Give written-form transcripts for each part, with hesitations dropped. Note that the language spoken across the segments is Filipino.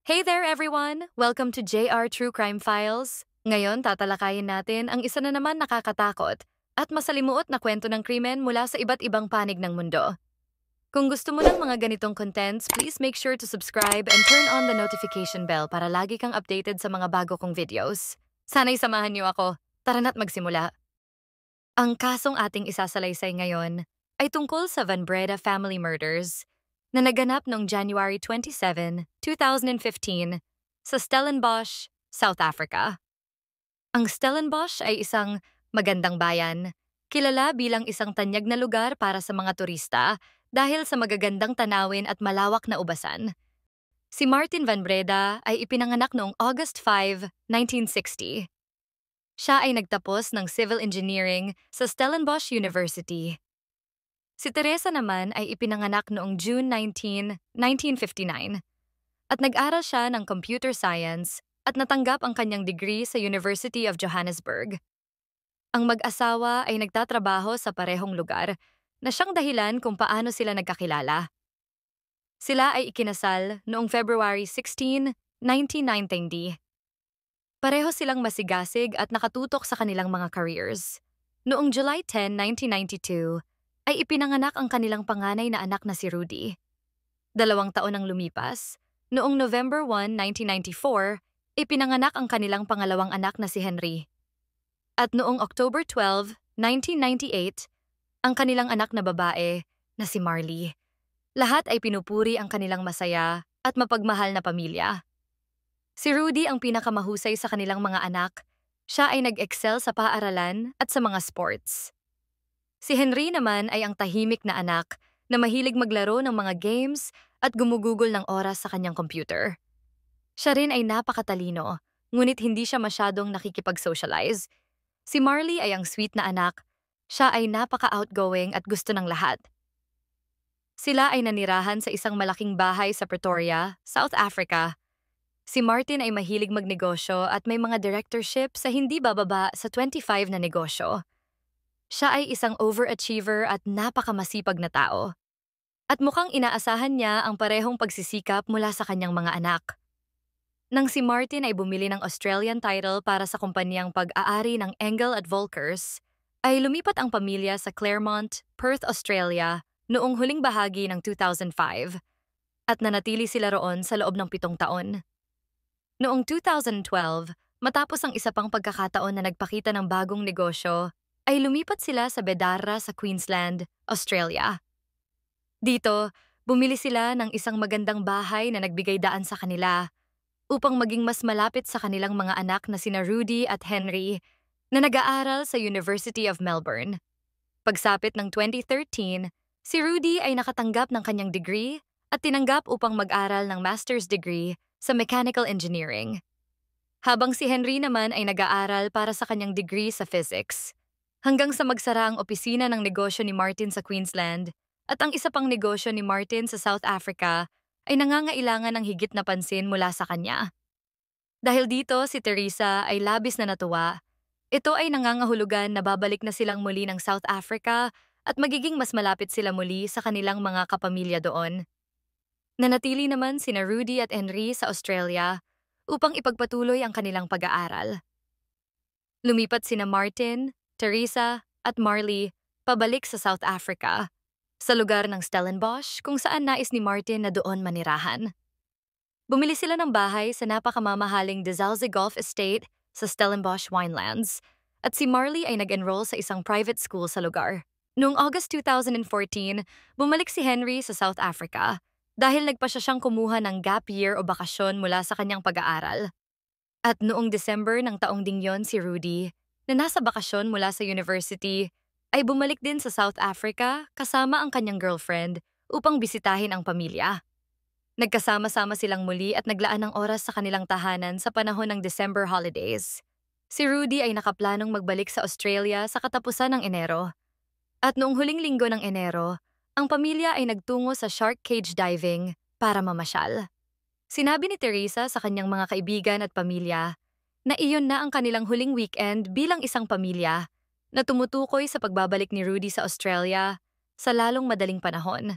Hey there everyone! Welcome to JR True Crime Files. Ngayon tatalakayin natin ang isa na naman nakakatakot at masalimuot na kwento ng krimen mula sa iba't ibang panig ng mundo. Kung gusto mo ng mga ganitong contents, please make sure to subscribe and turn on the notification bell para lagi kang updated sa mga bago kong videos. Sana'y samahan niyo ako. Tara na't magsimula. Ang kasong ating isasalaysay ngayon ay tungkol sa Van Breda family murders na naganap noong January 27, 2015 sa Stellenbosch, South Africa. Ang Stellenbosch ay isang magandang bayan, kilala bilang isang tanyag na lugar para sa mga turista dahil sa magagandang tanawin at malawak na ubasan. Si Martin Van Breda ay ipinanganak noong August 5, 1960. Siya ay nagtapos ng civil engineering sa Stellenbosch University. Si Teresa naman ay ipinanganak noong June 19, 1959 at nag-aral siya ng computer science at natanggap ang kanyang degree sa University of Johannesburg. Ang mag-asawa ay nagtatrabaho sa parehong lugar na siyang dahilan kung paano sila nagkakilala. Sila ay ikinasal noong February 16, 1990. Pareho silang masigasig at nakatutok sa kanilang mga careers. Noong July 10, 1992, ay ipinanganak ang kanilang panganay na anak na si Rudy. 2 taon ang lumipas, noong November 1, 1994, ipinanganak ang kanilang pangalawang anak na si Henry. At noong October 12, 1998, ang kanilang anak na babae na si Marley. Lahat ay pinupuri ang kanilang masaya at mapagmahal na pamilya. Si Rudy ang pinakamahusay sa kanilang mga anak. Siya ay nag-excel sa paaralan at sa mga sports. Si Henry naman ay ang tahimik na anak na mahilig maglaro ng mga games at gumugugol ng oras sa kanyang computer. Siya rin ay napakatalino, ngunit hindi siya masyadong nakikipag-socialize. Si Marley ay ang sweet na anak. Siya ay napaka-outgoing at gusto ng lahat. Sila ay nanirahan sa isang malaking bahay sa Pretoria, South Africa. Si Martin ay mahilig magnegosyo at may mga directorship sa hindi bababa sa 25 na negosyo. Siya ay isang overachiever at napakamasipag na tao. At mukhang inaasahan niya ang parehong pagsisikap mula sa kanyang mga anak. Nang si Martin ay bumili ng Australian title para sa kumpanyang pag-aari ng Engel at Volkers, ay lumipat ang pamilya sa Claremont, Perth, Australia noong huling bahagi ng 2005 at nanatili sila roon sa loob ng 7 taon. Noong 2012, matapos ang isa pang pagkakataon na nagpakita ng bagong negosyo, ay lumipat sila sa Bedarra sa Queensland, Australia. Dito, bumili sila ng isang magandang bahay na nagbigay daan sa kanila upang maging mas malapit sa kanilang mga anak na sina Rudy at Henry na nag-aaral sa University of Melbourne. Pagsapit ng 2013, si Rudy ay nakatanggap ng kanyang degree at tinanggap upang mag-aral ng master's degree sa mechanical engineering. Habang si Henry naman ay nag-aaral para sa kanyang degree sa physics. Hanggang sa magsara ang opisina ng negosyo ni Martin sa Queensland at ang isa pang negosyo ni Martin sa South Africa ay nangangailangan ng higit na pansin mula sa kanya. Dahil dito, si Teresa ay labis na natuwa. Ito ay nangangahulugan na babalik na silang muli ng South Africa at magiging mas malapit sila muli sa kanilang mga kapamilya doon. Nanatili naman sina Rudy at Henry sa Australia upang ipagpatuloy ang kanilang pag-aaral. Lumipat sina Martin, Teresa at Marley pabalik sa South Africa, sa lugar ng Stellenbosch kung saan nais ni Martin na doon manirahan. Bumili sila ng bahay sa napakamamahaling Desalze Golf Estate sa Stellenbosch Winelands at si Marley ay nag-enroll sa isang private school sa lugar. Noong August 2014, bumalik si Henry sa South Africa dahil nagpa siyang kumuha ng gap year o bakasyon mula sa kanyang pag-aaral. At noong December ng taong ding yon si Rudy, na nasa bakasyon mula sa university, ay bumalik din sa South Africa kasama ang kanyang girlfriend upang bisitahin ang pamilya. Nagkasama-sama silang muli at naglaan ng oras sa kanilang tahanan sa panahon ng December holidays. Si Rudy ay nakaplanong magbalik sa Australia sa katapusan ng Enero. At noong huling linggo ng Enero, ang pamilya ay nagtungo sa shark cage diving para mamasyal. Sinabi ni Teresa sa kanyang mga kaibigan at pamilya na iyon na ang kanilang huling weekend bilang isang pamilya na tumutukoy sa pagbabalik ni Rudy sa Australia sa lalong madaling panahon.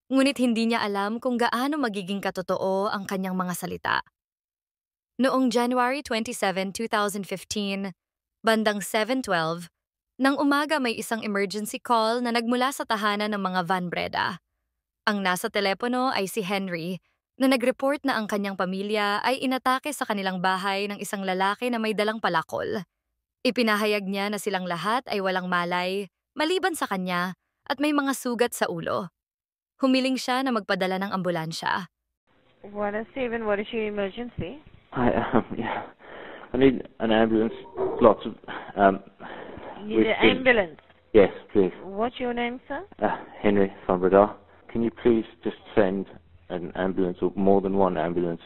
ngunit hindi niya alam kung gaano magiging katotoo ang kanyang mga salita. Noong January 27, 2015, bandang 7:12, nang umaga may isang emergency call na nagmula sa tahanan ng mga Van Breda. Ang nasa telepono ay si Henry, na nag-report na ang kanyang pamilya ay inatake sa kanilang bahay ng isang lalaki na may dalang palakol. Ipinahayag niya na silang lahat ay walang malay, maliban sa kanya, at may mga sugat sa ulo. Humiling siya na magpadala ng ambulansya. What is Steven? What is your emergency? Yeah. I need an ambulance. Lots of You need an ambulance. Yes, please. What's your name, sir? Henry van Breda. Can you please just send an ambulance or more than one ambulance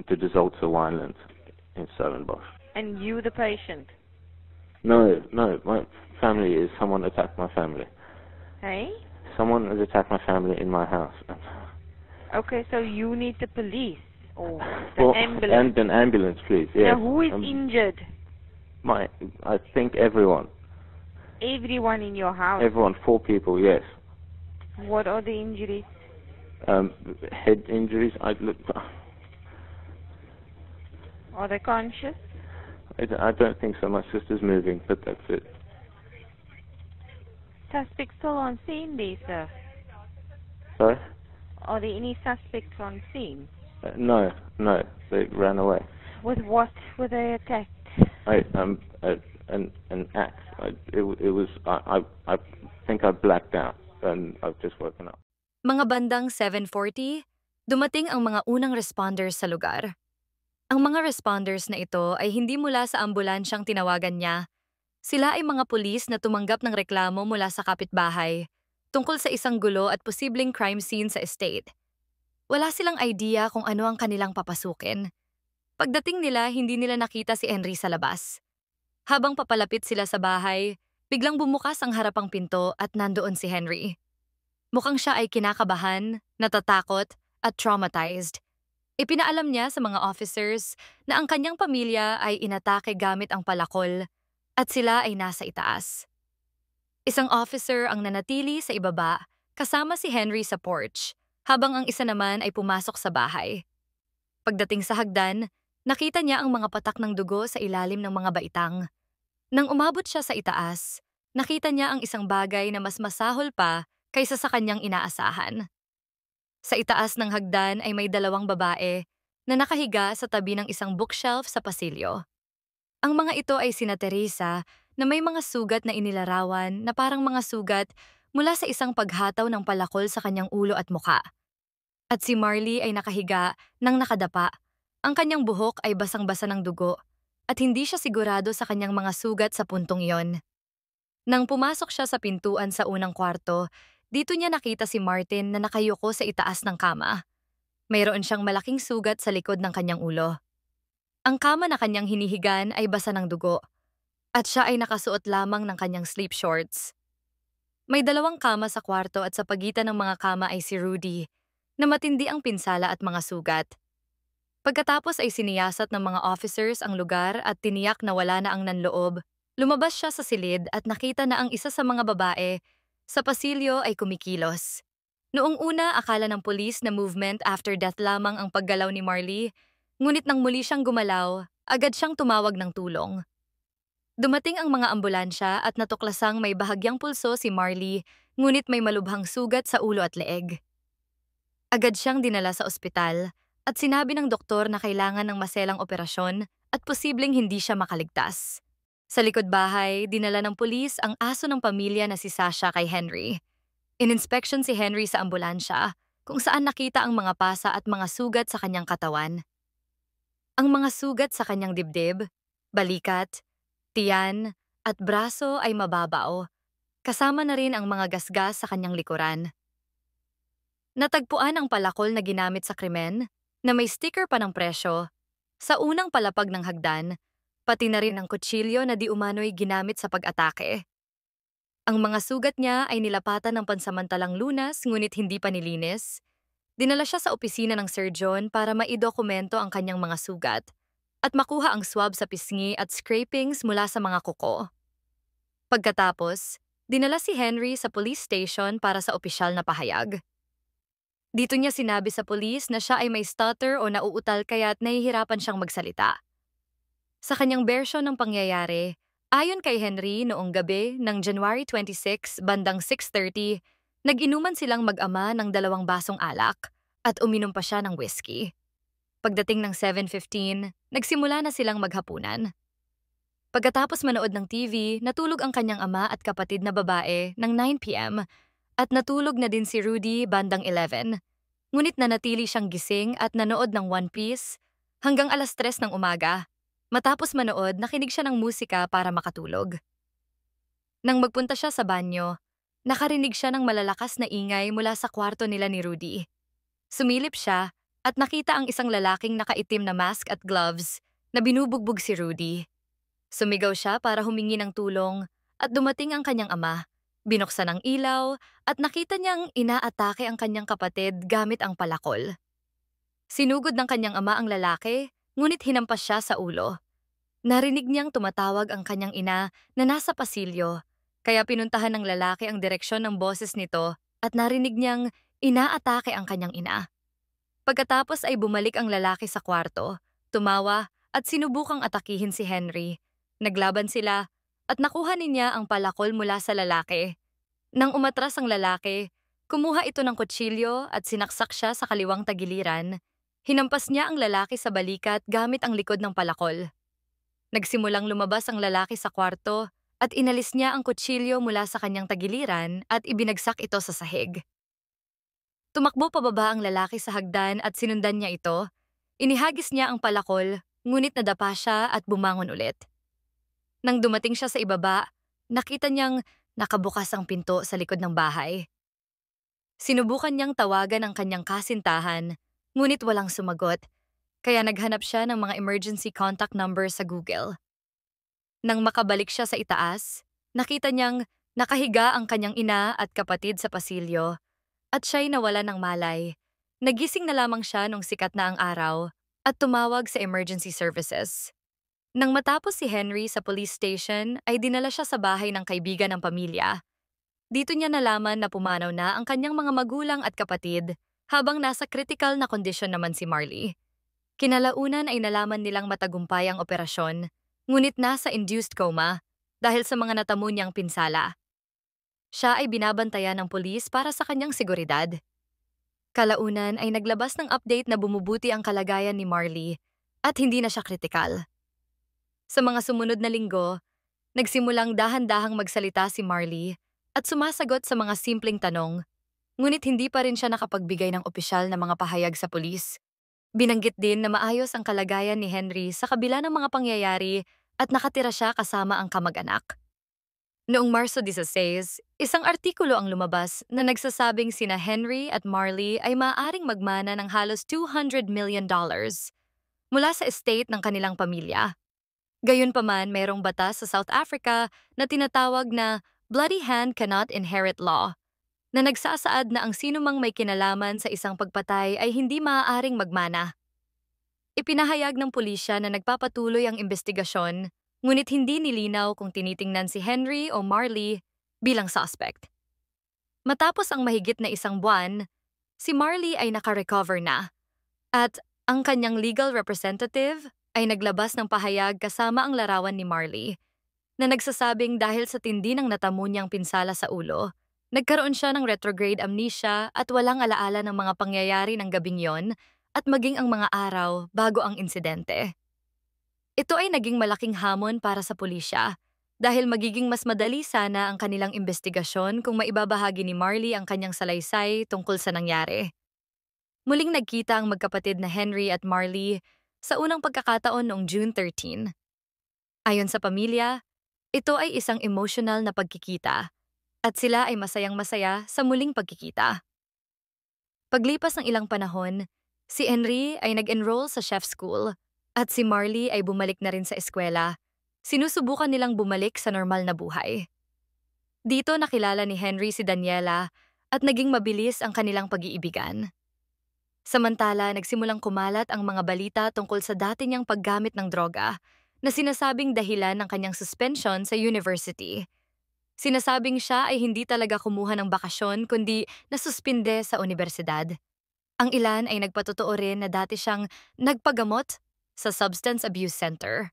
to Desalter Wineland in Stellenbosch? And you, the patient. No, my family is someone attacked my family. Hey? Someone has attacked my family in my house. Okay, so you need the police or the ambulance. And an ambulance, please. Yes. Now, who is injured? I think everyone. Everyone in your house. Everyone, 4 people, yes. What are the injuries? Head injuries. Are they conscious? I don't think so. My sister's moving, but that's it. Suspects still on scene there, sir. Sorry? Are there any suspects on scene? No. They ran away. With what were they attacked? An axe. I think I blacked out and I've just woken up. Mga bandang 7:40, dumating ang mga unang responders sa lugar. Ang mga responders na ito ay hindi mula sa ambulansyang tinawagan niya. Sila ay mga pulis na tumanggap ng reklamo mula sa kapitbahay tungkol sa isang gulo at posibleng crime scene sa estate. Wala silang idea kung ano ang kanilang papasukin. Pagdating nila, hindi nila nakita si Henry sa labas. Habang papalapit sila sa bahay, biglang bumukas ang harapang pinto at nandoon si Henry. Mukhang siya ay kinakabahan, natatakot, at traumatized. Ipinaalam niya sa mga officers na ang kanyang pamilya ay inatake gamit ang palakol at sila ay nasa itaas. Isang officer ang nanatili sa ibaba kasama si Henry sa porch, habang ang isa naman ay pumasok sa bahay. Pagdating sa hagdan, nakita niya ang mga patak ng dugo sa ilalim ng mga baitang. Nang umabot siya sa itaas, nakita niya ang isang bagay na mas masahol pa kaysa sa kanyang inaasahan. Sa itaas ng hagdan ay may 2 babae na nakahiga sa tabi ng isang bookshelf sa pasilyo. Ang mga ito ay sina Teresa na may mga sugat na inilarawan na parang mga sugat mula sa isang paghataw ng palakol sa kanyang ulo at muka. At si Marley ay nakahiga nang nakadapa. Ang kanyang buhok ay basang-basa ng dugo at hindi siya sigurado sa kanyang mga sugat sa puntong iyon. Nang pumasok siya sa pintuan sa unang kwarto, dito niya nakita si Martin na nakayuko sa itaas ng kama. Mayroon siyang malaking sugat sa likod ng kanyang ulo. Ang kama na kanyang hinihigan ay basa ng dugo, at siya ay nakasuot lamang ng kanyang sleep shorts. May 2 kama sa kwarto at sa pagitan ng mga kama ay si Rudy, na matindi ang pinsala at mga sugat. Pagkatapos ay siniyasat ng mga officers ang lugar at tiniyak na wala na ang nanloob, lumabas siya sa silid at nakita na ang isa sa mga babae sa pasilyo ay kumikilos. Noong una, akala ng pulis na movement after death lamang ang paggalaw ni Marley, ngunit nang muli siyang gumalaw, agad siyang tumawag ng tulong. Dumating ang mga ambulansya at natuklasang may bahagyang pulso si Marley, ngunit may malubhang sugat sa ulo at leeg. Agad siyang dinala sa ospital at sinabi ng doktor na kailangan ng maselang operasyon at posibleng hindi siya makaligtas. Sa likod bahay, dinala ng pulis ang aso ng pamilya na si Sasha kay Henry. Ininspeksyon si Henry sa ambulansya kung saan nakita ang mga pasa at mga sugat sa kanyang katawan. Ang mga sugat sa kanyang dibdib, balikat, tiyan, at braso ay mababaw, kasama na rin ang mga gasgas sa kanyang likuran. Natagpuan ang palakol na ginamit sa krimen, na may sticker pa ng presyo, sa unang palapag ng hagdan, pati na rin ang kutsilyo na di umano'y ginamit sa pag-atake. Ang mga sugat niya ay nilapatan ng pansamantalang lunas ngunit hindi pa nilinis. Dinala siya sa opisina ng surgeon para maidokumento ang kanyang mga sugat at makuha ang swab sa pisngi at scrapings mula sa mga kuko. Pagkatapos, dinala si Henry sa police station para sa opisyal na pahayag. Dito niya sinabi sa pulis na siya ay may stutter o nauutal kaya't nahihirapan siyang magsalita. Sa kanyang bersyon ng pangyayari, ayon kay Henry noong gabi ng January 26 bandang 6:30, nag-inuman silang mag-ama ng 2 basong alak at uminom pa siya ng whiskey. Pagdating ng 7:15, nagsimula na silang maghapunan. Pagkatapos manood ng TV, natulog ang kanyang ama at kapatid na babae ng 9 p.m. at natulog na din si Rudy bandang 11. Ngunit nanatili siyang gising at nanood ng One Piece hanggang alas 3 ng umaga. Matapos manood, nakinig siya ng musika para makatulog. Nang magpunta siya sa banyo, nakarinig siya ng malalakas na ingay mula sa kwarto nila ni Rudy. Sumilip siya at nakita ang isang lalaking nakaitim na mask at gloves na binubugbog si Rudy. Sumigaw siya para humingi ng tulong at dumating ang kanyang ama. Binuksan ang ilaw at nakita niyang inaatake ang kanyang kapatid gamit ang palakol. Sinugod ng kanyang ama ang lalaki, ngunit hinampas siya sa ulo. Narinig niyang tumatawag ang kanyang ina na nasa pasilyo, kaya pinuntahan ng lalaki ang direksyon ng boses nito at narinig niyang inaatake ang kanyang ina. Pagkatapos ay bumalik ang lalaki sa kwarto, tumawa at sinubukang atakihin si Henry. Naglaban sila at nakuha niya ang palakol mula sa lalaki. Nang umatras ang lalaki, kumuha ito ng kutsilyo at sinaksak siya sa kaliwang tagiliran. Hinampas niya ang lalaki sa balikat gamit ang likod ng palakol. Nagsimulang lumabas ang lalaki sa kwarto at inalis niya ang kutsilyo mula sa kanyang tagiliran at ibinagsak ito sa sahig. Tumakbo pababa ang lalaki sa hagdan at sinundan niya ito. Inihagis niya ang palakol, ngunit nadapa siya at bumangon ulit. Nang dumating siya sa ibaba, nakita niyang nakabukas ang pinto sa likod ng bahay. Sinubukan niyang tawagan ang kanyang kasintahan, ngunit walang sumagot, kaya naghanap siya ng mga emergency contact number sa Google. Nang makabalik siya sa itaas, nakita niyang nakahiga ang kanyang ina at kapatid sa pasilyo at siya'y nawala ng malay. Nagising na lamang siya nung sikat na ang araw at tumawag sa emergency services. Nang matapos si Henry sa police station, ay dinala siya sa bahay ng kaibigan ng pamilya. Dito niya nalaman na pumanaw na ang kanyang mga magulang at kapatid habang nasa critical na kondisyon naman si Marley. Kinalaunan ay nalaman nilang matagumpay ang operasyon, ngunit nasa induced coma dahil sa mga natamo niyang pinsala. Siya ay binabantayan ng pulis para sa kanyang seguridad. Kalaunan ay naglabas ng update na bumubuti ang kalagayan ni Marley at hindi na siya kritikal. Sa mga sumunod na linggo, nagsimulang dahan-dahang magsalita si Marley at sumasagot sa mga simpleng tanong, ngunit hindi pa rin siya nakapagbigay ng opisyal na mga pahayag sa pulis. Binanggit din na maayos ang kalagayan ni Henry sa kabila ng mga pangyayari at nakatira siya kasama ang kamag-anak. Noong Marso 16, isang artikulo ang lumabas na nagsasabing sina Henry at Marley ay maaaring magmana ng halos $200 million mula sa estate ng kanilang pamilya. Gayunpaman, mayroong batas sa South Africa na tinatawag na Bloody Hand Cannot Inherit Law, na nagsasaad na ang sinumang may kinalaman sa isang pagpatay ay hindi maaaring magmana. Ipinahayag ng pulisya na nagpapatuloy ang investigasyon, ngunit hindi nilinaw kung tinitingnan si Henry o Marley bilang suspect. Matapos ang mahigit na 1 buwan, si Marley ay nakarecover na, at ang kanyang legal representative ay naglabas ng pahayag kasama ang larawan ni Marley, na nagsasabing dahil sa tindi ng natamo niyang pinsala sa ulo, nagkaroon siya ng retrograde amnesia at walang alaala ng mga pangyayari ng gabing yon at maging ang mga araw bago ang insidente. Ito ay naging malaking hamon para sa pulisya dahil magiging mas madali sana ang kanilang investigasyon kung maibabahagi ni Marley ang kanyang salaysay tungkol sa nangyari. Muling nagkita ang magkapatid na Henry at Marley sa unang pagkakataon noong June 13. Ayon sa pamilya, ito ay isang emotional na pagkikita at sila ay masayang-masaya sa muling pagkikita. Paglipas ng ilang panahon, si Henry ay nag-enroll sa chef school at si Marley ay bumalik na rin sa eskwela. Sinusubukan nilang bumalik sa normal na buhay. Dito nakilala ni Henry si Daniela at naging mabilis ang kanilang pag-iibigan. Samantala, nagsimulang kumalat ang mga balita tungkol sa dati niyang paggamit ng droga na sinasabing dahilan ng kanyang suspension sa university. Sinasabing siya ay hindi talaga kumuha ng bakasyon kundi nasuspinde sa universidad. Ang ilan ay nagpatotoo rin na dati siyang nagpagamot sa Substance Abuse Center.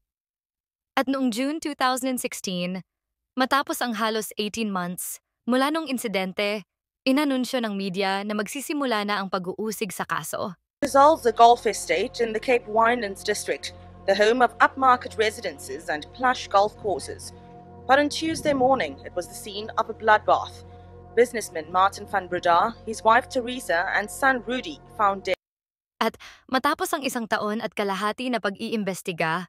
At noong June 2016, matapos ang halos 18 months mula nung insidente, inanunsyo ng media na magsisimula na ang pag-uusig sa kaso. Resolve the golf estate in the Cape Winelands district, the home of upmarket residences and plush golf courses. But on Tuesday morning, it was the scene of a bloodbath. Businessman Martin van Breda, his wife Teresa, and son Rudy found dead. At matapos ang 1 taon at kalahati na pag-iimbestiga,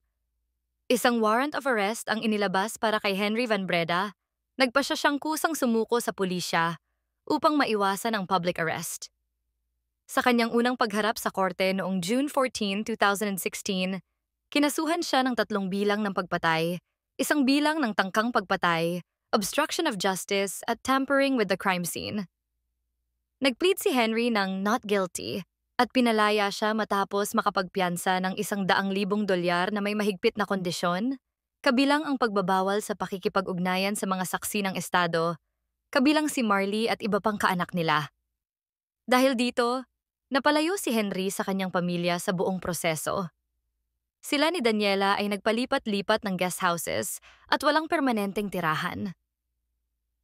isang warrant of arrest ang inilabas para kay Henry van Breda. Nagpasya siyang kusang sumuko sa pulisya upang maiwasan ang public arrest. Sa kanyang unang pagharap sa korte noong June 14, 2016, kinasuhan siya ng 3 bilang ng pagpatay, 1 bilang ng tangkang pagpatay, obstruction of justice at tampering with the crime scene. Nagplead si Henry ng not guilty at pinalaya siya matapos makapagpiyansa ng $100,000 na may mahigpit na kondisyon, kabilang ang pagbabawal sa pakikipag-ugnayan sa mga saksi ng estado, kabilang si Marley at iba pang kaanak nila. Dahil dito, napalayo si Henry sa kanyang pamilya sa buong proseso. Sila ni Daniela ay nagpalipat-lipat ng guest houses at walang permanenteng tirahan.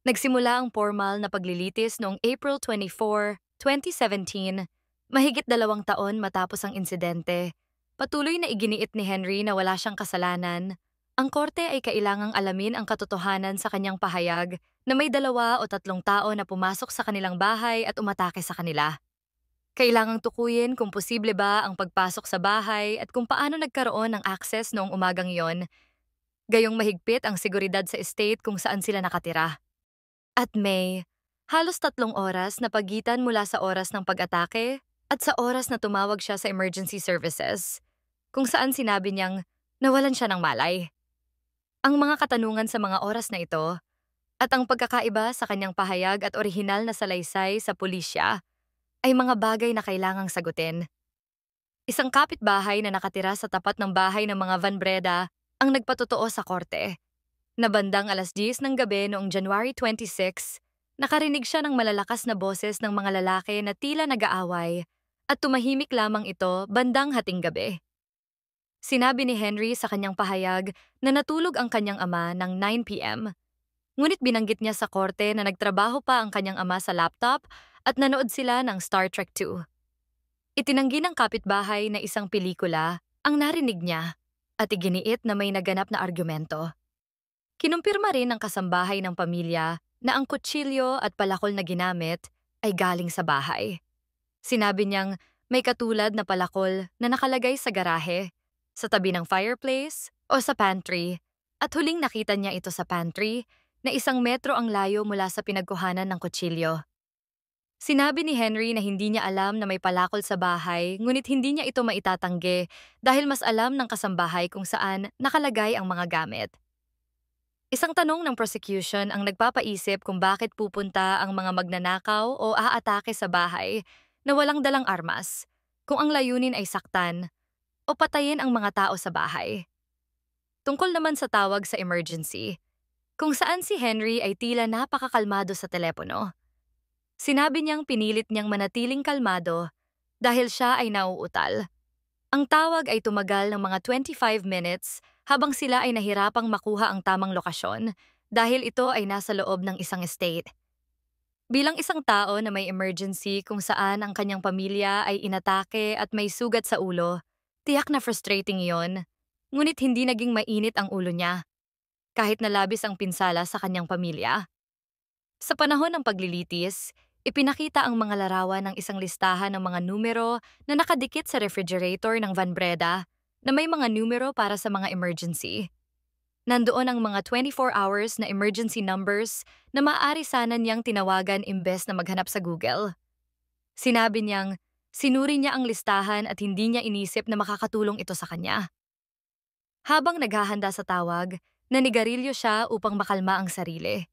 Nagsimula ang formal na paglilitis noong April 24, 2017, mahigit 2 taon matapos ang insidente. Patuloy na iginiit ni Henry na wala siyang kasalanan. Ang korte ay kailangang alamin ang katotohanan sa kanyang pahayag na may 2 o 3 tao na pumasok sa kanilang bahay at umatake sa kanila. Kailangang tukuyin kung posible ba ang pagpasok sa bahay at kung paano nagkaroon ng access noong umagang iyon. Gayong mahigpit ang seguridad sa estate kung saan sila nakatira. At may halos 3 oras na pagitan mula sa oras ng pag-atake at sa oras na tumawag siya sa emergency services, kung saan sinabi niyang nawalan siya ng malay. Ang mga katanungan sa mga oras na ito at ang pagkakaiba sa kanyang pahayag at orihinal na salaysay sa pulisya ay mga bagay na kailangang sagutin. Isang kapitbahay na nakatira sa tapat ng bahay ng mga Van Breda ang nagpatotoo sa korte. Na bandang 10:00 ng gabi noong January 26, nakarinig siya ng malalakas na boses ng mga lalaki na tila nag-aaway at tumahimik lamang ito bandang hating gabi. Sinabi ni Henry sa kanyang pahayag na natulog ang kanyang ama ng 9 p.m. Ngunit binanggit niya sa korte na nagtrabaho pa ang kanyang ama sa laptop at nanood sila ng Star Trek 2. Itinanggi ng kapitbahay na isang pelikula ang narinig niya at iginiit na may naganap na argumento. Kinumpirma rin ng kasambahay ng pamilya na ang kutsilyo at palakol na ginamit ay galing sa bahay. Sinabi niyang may katulad na palakol na nakalagay sa garahe, sa tabi ng fireplace o sa pantry, at huling nakita niya ito sa pantry na 1 metro ang layo mula sa pinagkuhanan ng kutsilyo. Sinabi ni Henry na hindi niya alam na may palakol sa bahay, ngunit hindi niya ito maitatanggi dahil mas alam ng kasambahay kung saan nakalagay ang mga gamit. Isang tanong ng prosecution ang nagpapaisip kung bakit pupunta ang mga magnanakaw o aatake sa bahay na walang dalang armas, kung ang layunin ay saktan o patayin ang mga tao sa bahay. Tungkol naman sa tawag sa emergency, kung saan si Henry ay tila napakakalmado sa telepono. Sinabi niyang pinilit niyang manatiling kalmado dahil siya ay nauutal. Ang tawag ay tumagal ng mga 25 minutes habang sila ay nahirapang makuha ang tamang lokasyon dahil ito ay nasa loob ng isang estate. Bilang isang tao na may emergency kung saan ang kanyang pamilya ay inatake at may sugat sa ulo, tiyak na frustrating iyon, ngunit hindi naging mainit ang ulo niya, kahit na labis ang pinsala sa kanyang pamilya. Sa panahon ng paglilitis, ipinakita ang mga larawan ng isang listahan ng mga numero na nakadikit sa refrigerator ng Van Breda na may mga numero para sa mga emergency. Nandoon ang mga 24 hours na emergency numbers na maaari sana niyang tinawagan imbes na maghanap sa Google. Sinabi niyang sinuri niya ang listahan at hindi niya inisip na makakatulong ito sa kanya. Habang naghahanda sa tawag, nanigarilyo siya upang makalma ang sarili.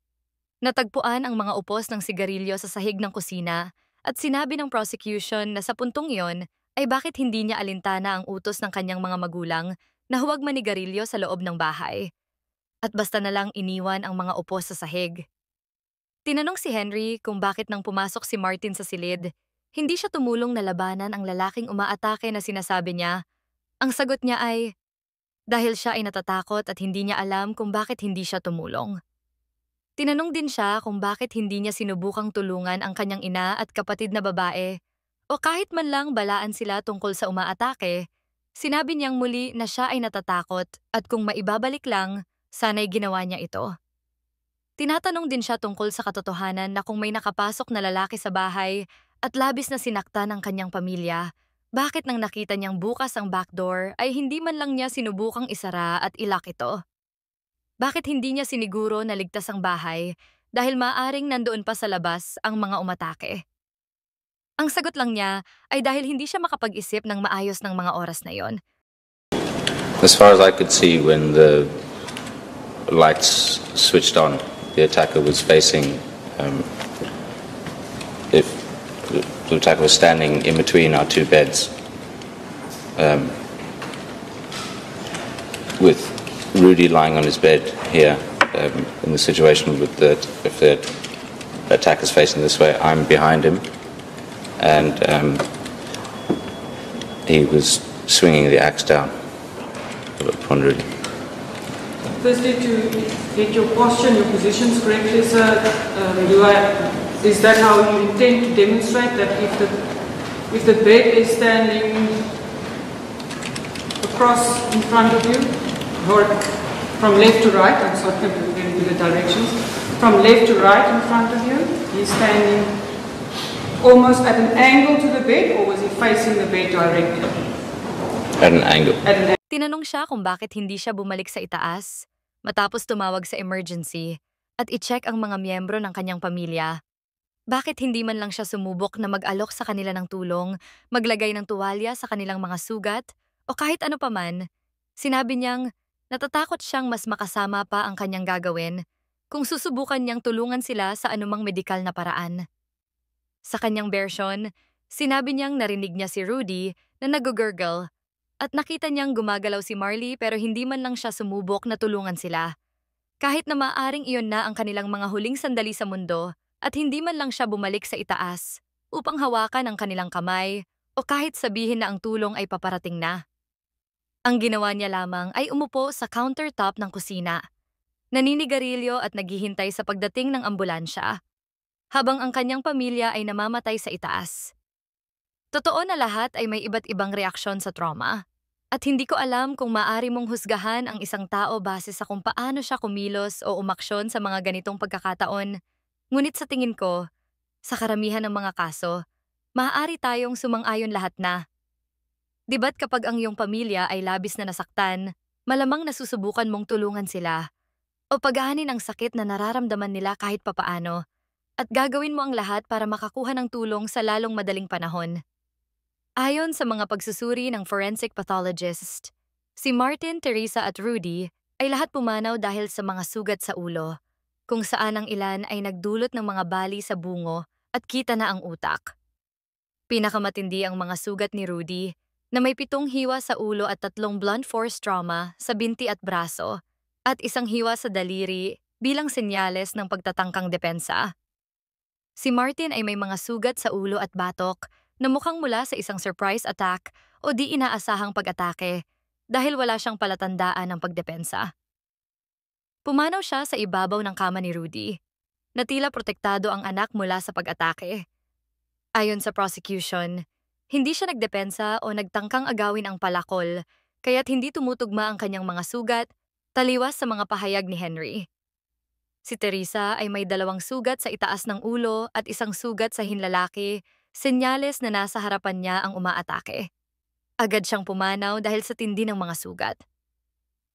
Natagpuan ang mga upos ng sigarilyo sa sahig ng kusina at sinabi ng prosecution na sa puntong iyon ay bakit hindi niya alintana ang utos ng kanyang mga magulang na huwag manigarilyo sa loob ng bahay. At basta na lang iniwan ang mga upos sa sahig. Tinanong si Henry kung bakit nang pumasok si Martin sa silid, Hindi siya tumulong na labanan ang lalaking umaatake na sinasabi niya. Ang sagot niya ay, dahil siya ay natatakot at hindi niya alam kung bakit hindi siya tumulong. Tinanong din siya kung bakit hindi niya sinubukang tulungan ang kanyang ina at kapatid na babae o kahit man lang balaan sila tungkol sa umaatake. Sinabi niyang muli na siya ay natatakot at kung maibabalik lang, sana'y ginawa niya ito. Tinatanong din siya tungkol sa katotohanan na kung may nakapasok na lalaki sa bahay at labis na sinaktan ng kanyang pamilya, bakit nang nakita niyang bukas ang back door ay hindi man lang niya sinubukang isara at ilak ito? Bakit hindi niya siniguro na ligtas ang bahay dahil maaring nandoon pa sa labas ang mga umatake? Ang sagot lang niya ay dahil hindi siya makapag-isip ng maayos ng mga oras na yon. As far as I could see, when the lights switched on, the attacker was facing, if the attacker was standing in between our two beds, with Rudy lying on his bed here, in the situation with if the attacker's facing this way, I'm behind him, and he was swinging the axe down upon Rudy. Firstly, to get your posture and your positions correctly, sir, is that how you intend to demonstrate that if the bed is standing across in front of you, or from left to right, I'm sorry, I'm going to do the directions, from left to right in front of you, he's standing almost at an angle to the bed, or was he facing the bed directly? At an angle. Tinanong siya kung bakit hindi siya bumalik sa itaas matapos tumawag sa emergency at i-check ang mga miyembro ng kanyang pamilya. Bakit hindi man lang siya sumubok na mag-alok sa kanila ng tulong, maglagay ng tuwalya sa kanilang mga sugat, o kahit ano paman? Sinabi niyang natatakot siyang mas makasama pa ang kanyang gagawin kung susubukan niyang tulungan sila sa anumang medikal na paraan. Sa kanyang version, sinabi niyang narinig niya si Rudy na nag-gurgle at nakita niyang gumagalaw si Marley pero hindi man lang siya sumubok na tulungan sila. Kahit na maaring iyon na ang kanilang mga huling sandali sa mundo at hindi man lang siya bumalik sa itaas upang hawakan ang kanilang kamay o kahit sabihin na ang tulong ay paparating na. Ang ginawa niya lamang ay umupo sa countertop ng kusina, naninigarilyo at naghihintay sa pagdating ng ambulansya, habang ang kanyang pamilya ay namamatay sa itaas. Totoo na lahat ay may iba't ibang reaksyon sa trauma. At hindi ko alam kung maaari mong husgahan ang isang tao base sa kung paano siya kumilos o umaksyon sa mga ganitong pagkakataon. Ngunit sa tingin ko, sa karamihan ng mga kaso, maaari tayong sumang-ayon lahat na. Diba't kapag ang iyong pamilya ay labis na nasaktan, malamang nasusubukan mong tulungan sila o paghahanin ang sakit na nararamdaman nila kahit papaano at gagawin mo ang lahat para makakuha ng tulong sa lalong madaling panahon. Ayon sa mga pagsusuri ng forensic pathologist, si Martin, Teresa at Rudy ay lahat pumanaw dahil sa mga sugat sa ulo, kung saan ang ilan ay nagdulot ng mga bali sa bungo at kita na ang utak. Pinakamatindi ang mga sugat ni Rudy na may 7 hiwa sa ulo at 3 blunt force trauma sa binti at braso at 1 hiwa sa daliri bilang senyales ng pagtatangkang depensa. Si Martin ay may mga sugat sa ulo at batok na mukhang mula sa isang surprise attack o di inaasahang pag-atake dahil wala siyang palatandaan ng pagdepensa. Pumanaw siya sa ibabaw ng kama ni Rudy, na tila protektado ang anak mula sa pag-atake. Ayon sa prosecution, hindi siya nagdepensa o nagtangkang agawin ang palakol kaya't hindi tumutugma ang kanyang mga sugat taliwas sa mga pahayag ni Henry. Si Teresa ay may 2 sugat sa itaas ng ulo at 1 sugat sa hinlalaki, senyales na nasa harapan niya ang umaatake. Agad siyang pumanaw dahil sa tindi ng mga sugat.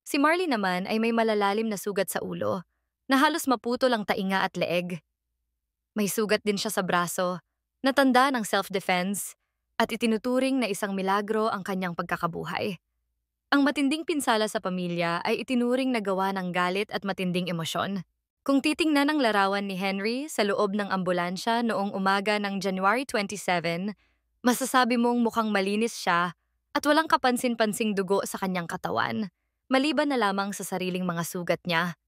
Si Marley naman ay may malalalim na sugat sa ulo, na halos maputol ang tainga at leeg. May sugat din siya sa braso, na tanda ng self-defense, at itinuturing na isang milagro ang kanyang pagkakabuhay. Ang matinding pinsala sa pamilya ay itinuring na gawa ng galit at matinding emosyon. Kung titingnan ang larawan ni Henry sa loob ng ambulansya noong umaga ng January 27, masasabi mong mukhang malinis siya at walang kapansin-pansing dugo sa kanyang katawan, maliban na lamang sa sariling mga sugat niya.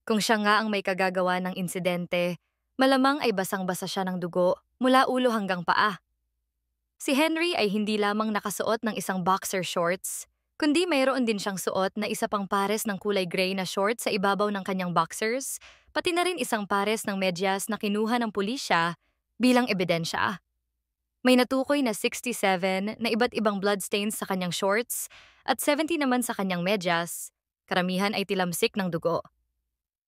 Kung siya nga ang may kagagawa ng insidente, malamang ay basang-basa siya ng dugo mula ulo hanggang paa. Si Henry ay hindi lamang nakasuot ng isang boxer shorts, kundi mayroon din siyang suot na isa pang pares ng kulay gray na shorts sa ibabaw ng kanyang boxers, pati na rin isang pares ng medyas na kinuha ng pulisya bilang ebidensya. May natukoy na 67 na iba't ibang bloodstains sa kanyang shorts at 70 naman sa kanyang medyas, karamihan ay tilamsik ng dugo.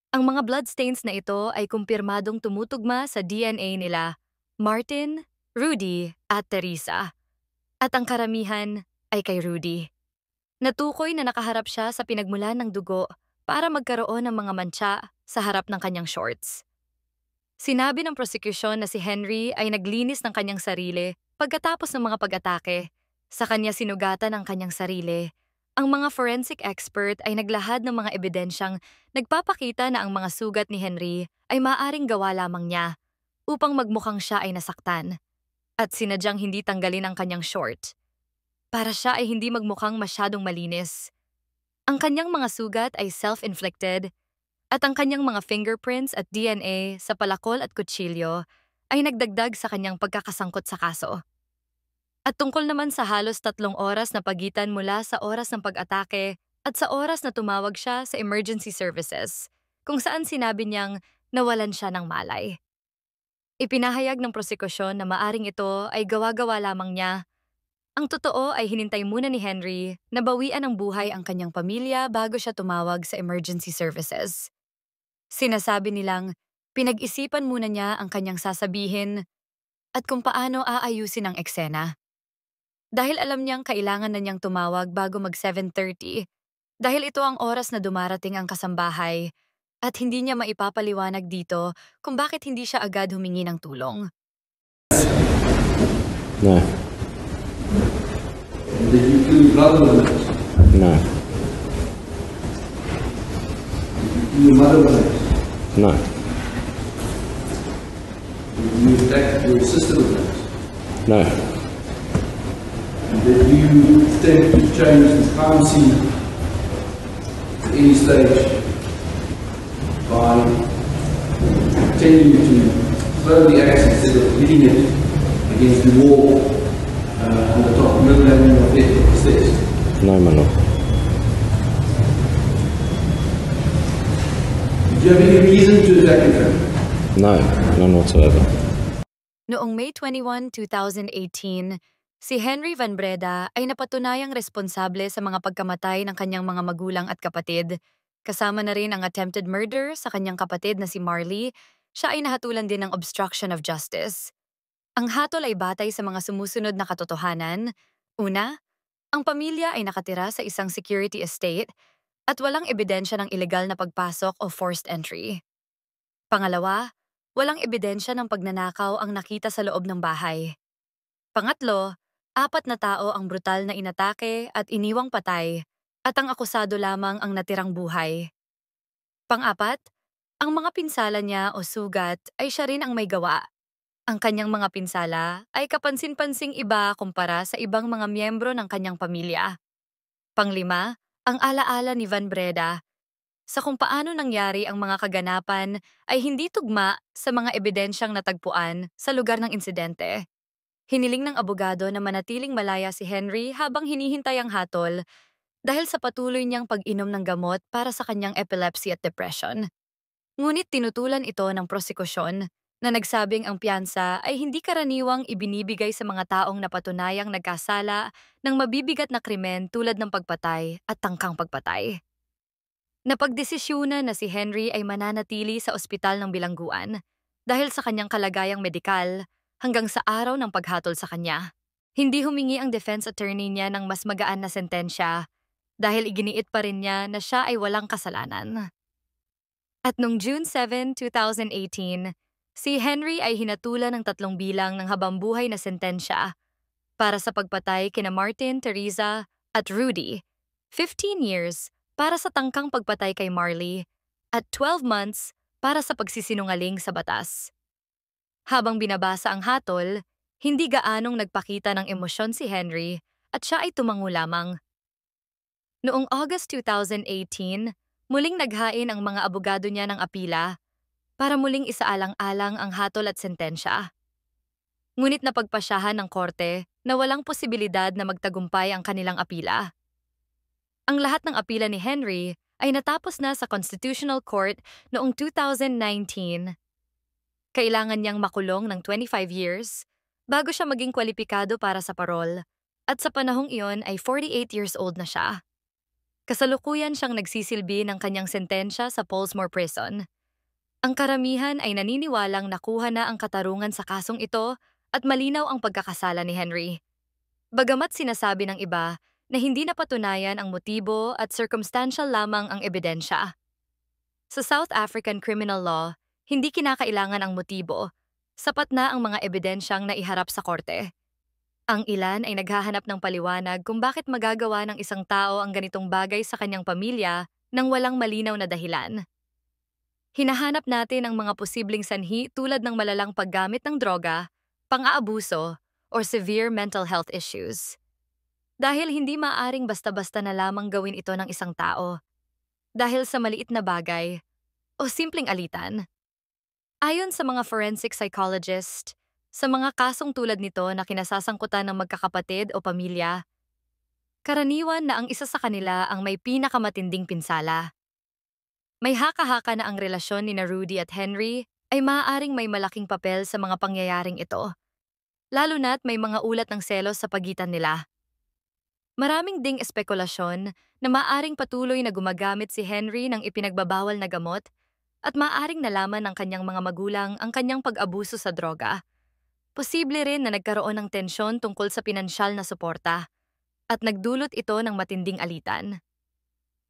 Ang mga bloodstains na ito ay kumpirmadong tumutugma sa DNA nila, Martin, Rudy at Teresa. At ang karamihan ay kay Rudy. Natukoy na nakaharap siya sa pinagmulan ng dugo para magkaroon ng mga mantsa sa harap ng kanyang shorts. Sinabi ng prosekusyon na si Henry ay naglinis ng kanyang sarili pagkatapos ng mga pag-atake. Sa kanya sinugatan ang kanyang sarili. Ang mga forensic expert ay naglahad ng mga ebidensyang nagpapakita na ang mga sugat ni Henry ay maaaring gawa lamang niya upang magmukhang siya ay nasaktan at sinadyang hindi tanggalin ang kanyang short para siya ay hindi magmukhang masyadong malinis. Ang kanyang mga sugat ay self-inflicted at ang kanyang mga fingerprints at DNA sa palakol at kutsilyo ay nagdagdag sa kanyang pagkakasangkot sa kaso. At tungkol naman sa halos 3 oras na pagitan mula sa oras ng pag-atake at sa oras na tumawag siya sa emergency services, kung saan sinabi niyang nawalan siya ng malay. Ipinahayag ng prosekusyon na maaring ito ay gawa-gawa lamang niya. Ang totoo ay hinintay muna ni Henry na bawian ng buhay ang kanyang pamilya bago siya tumawag sa emergency services. Sinasabi nilang pinag-isipan muna niya ang kanyang sasabihin at kung paano aayusin ang eksena. Dahil alam niyang kailangan na niyang tumawag bago mag 7:30, dahil ito ang oras na dumarating ang kasambahay at hindi niya maipapaliwanag dito kung bakit hindi siya agad humingi ng tulong. No. Did you kill your brother with it? No. Did you kill your mother with it? No. Did you attack your sister with it? No. And did you attempt to change the crime scene at any stage by pretending to throw the axe instead of hitting it against the wall on the top middle avenue of the stairs? No, my lord. Did you have any reason to attack your family? No, none whatsoever. Noong May 21, 2018, si Henry Van Breda ay napatunayang responsable sa mga pagkamatay ng kanyang mga magulang at kapatid. Kasama na rin ang attempted murder sa kanyang kapatid na si Marley. Siya ay nahatulan din ng obstruction of justice. Ang hatol ay batay sa mga sumusunod na katotohanan. Una, ang pamilya ay nakatira sa isang security estate at walang ebidensya ng ilegal na pagpasok o forced entry. Pangalawa, walang ebidensya ng pagnanakaw ang nakita sa loob ng bahay. Pangatlo, 4 na tao ang brutal na inatake at iniwang patay at ang akusado lamang ang natirang buhay. Pang-4, ang mga pinsala niya o sugat ay siya rin ang may gawa. Ang kanyang mga pinsala ay kapansin-pansing iba kumpara sa ibang mga miyembro ng kanyang pamilya. Pang-5, ang alaala ni Van Breda sa kung paano nangyari ang mga kaganapan ay hindi tugma sa mga ebidensyang natagpuan sa lugar ng insidente. Hiniling ng abogado na manatiling malaya si Henry habang hinihintay ang hatol dahil sa patuloy niyang pag-inom ng gamot para sa kanyang epilepsy at depression. Ngunit tinutulan ito ng prosekusyon na nagsabing ang piyansa ay hindi karaniwang ibinibigay sa mga taong napatunayang nagkasala ng mabibigat na krimen tulad ng pagpatay at tangkang pagpatay. Napagdesisyunan na si Henry ay mananatili sa ospital ng bilangguan dahil sa kanyang kalagayang medikal hanggang sa araw ng paghatol sa kanya. Hindi humingi ang defense attorney niya ng mas magaan na sentensya dahil iginiit pa rin niya na siya ay walang kasalanan. At noong June 7, 2018, si Henry ay hinatulan ng 3 bilang ng habambuhay na sentensya para sa pagpatay kina Martin, Teresa at Rudy, 15 years para sa tangkang pagpatay kay Marley at 12 months para sa pagsisinungaling sa batas. Habang binabasa ang hatol, hindi gaanong nagpakita ng emosyon si Henry at siya ay tumango lamang. Noong August 2018, muling naghain ang mga abogado niya ng apila para muling isaalang-alang ang hatol at sentensya. Ngunit napagpasyahan ng korte na walang posibilidad na magtagumpay ang kanilang apila. Ang lahat ng apila ni Henry ay natapos na sa Constitutional Court noong 2019. Kailangan niyang makulong ng 25 years bago siya maging kwalipikado para sa parol, at sa panahong iyon ay 48 years old na siya. Kasalukuyan siyang nagsisilbi ng kanyang sentensya sa Pollsmoor Prison. Ang karamihan ay naniniwalang nakuha na ang katarungan sa kasong ito at malinaw ang pagkakasala ni Henry. Bagamat sinasabi ng iba na hindi napatunayan ang motibo at circumstantial lamang ang ebidensya. Sa South African criminal law, hindi kinakailangan ang motibo, sapat na ang mga ebidensyang naiharap sa korte. Ang ilan ay naghahanap ng paliwanag kung bakit magagawa ng isang tao ang ganitong bagay sa kanyang pamilya nang walang malinaw na dahilan. Hinahanap natin ang mga posibleng sanhi tulad ng malalang paggamit ng droga, pang-aabuso, or severe mental health issues. Dahil hindi maaring basta-basta na lamang gawin ito ng isang tao. Dahil sa maliit na bagay o simpleng alitan. Ayon sa mga forensic psychologist, sa mga kasong tulad nito na kinasasangkutan ng magkakapatid o pamilya, karaniwan na ang isa sa kanila ang may pinakamatinding pinsala. May haka-haka na ang relasyon ni Rudy at Henry ay maaaring may malaking papel sa mga pangyayaring ito, lalo na't may mga ulat ng selos sa pagitan nila. Maraming ding espekulasyon na maaaring patuloy na gumagamit si Henry ng ipinagbabawal na gamot at maaaring nalaman ng kanyang mga magulang ang kanyang pag-abuso sa droga. Posible rin na nagkaroon ng tensyon tungkol sa pinansyal na suporta at nagdulot ito ng matinding alitan.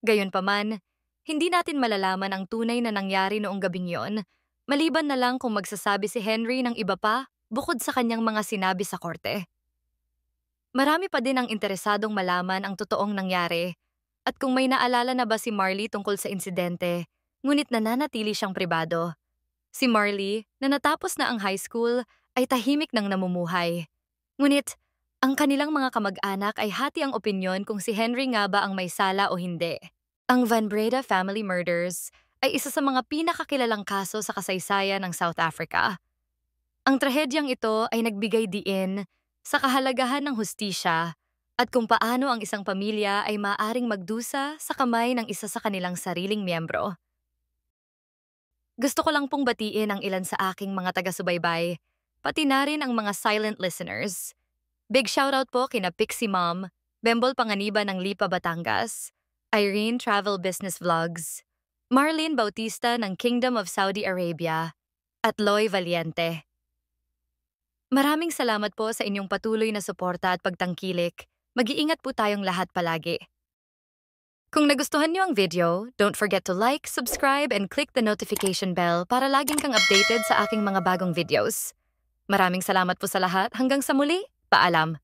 Gayunpaman, hindi natin malalaman ang tunay na nangyari noong gabing yon, maliban na lang kung magsasabi si Henry ng iba pa bukod sa kanyang mga sinabi sa korte. Marami pa din ang interesadong malaman ang totoong nangyari at kung may naalala na ba si Marley tungkol sa insidente, ngunit nananatili siyang pribado. Si Marley, na natapos na ang high school, ay tahimik nang namumuhay. Ngunit, ang kanilang mga kamag-anak ay hati ang opinyon kung si Henry nga ba ang may sala o hindi. Ang Van Breda family murders ay isa sa mga pinakakilalang kaso sa kasaysayan ng South Africa. Ang trahedyang ito ay nagbigay diin sa kahalagahan ng hustisya at kung paano ang isang pamilya ay maaaring magdusa sa kamay ng isa sa kanilang sariling miyembro. Gusto ko lang pong batiin ang ilan sa aking mga taga-subaybay, pati na rin ang mga silent listeners. Big shoutout po kina Pixie Mom, Bembol Panganiban ng Lipa, Batangas, Irene Travel Business Vlogs, Marlene Bautista ng Kingdom of Saudi Arabia, at Loy Valiente. Maraming salamat po sa inyong patuloy na suporta at pagtangkilik. Mag-iingat po tayong lahat palagi. Kung nagustuhan niyo ang video, don't forget to like, subscribe, and click the notification bell para laging kang updated sa aking mga bagong videos. Maraming salamat po sa lahat. Hanggang sa muli, paalam.